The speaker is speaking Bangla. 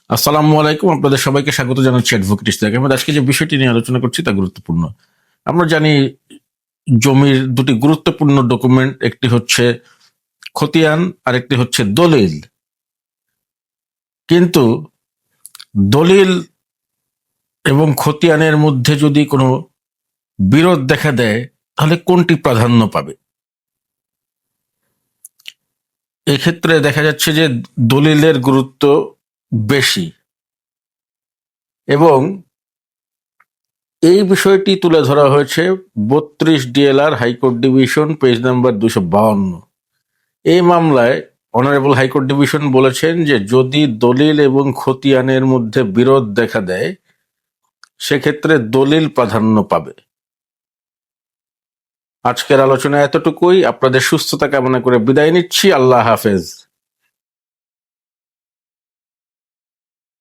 আসসালামু আলাইকুম, আপনাদের সবাইকে স্বাগত জানাচ্ছি অ্যাডভোকেট ইশতিয়াক আহমেদ। আজকে যে বিষয়টি নিয়ে আলোচনা করছি তা গুরুত্বপূর্ণ। আমরা জানি জমির দুটি গুরুত্বপূর্ণ ডকুমেন্ট, একটি হচ্ছে খতিয়ান আর একটি হচ্ছে দলিল। কিন্তু দলিল এবং খতিয়ানের মধ্যে যদি কোনো বিরোধ দেখা দেয় তাহলে কোনটি প্রাধান্য পাবে? এক্ষেত্রে দেখা যাচ্ছে যে দলিলের গুরুত্ব বেশি, এবং এই বিষয়টি তুলে ধরা হয়েছে 32 DLR high court division page number 252। এই মামলায় অনারেবল হাইকোর্ট ডিভিশন বলেছেন যে যদি দলিল এবং খতিয়ানের মধ্যে বিরোধ দেখা দেয় সেক্ষেত্রে দলিল প্রাধান্য পাবে। আজকের আলোচনা এতটুকুই। আপনাদের সুস্থতা কামনা করে বিদায় নিচ্ছি। আল্লাহ হাফেজ।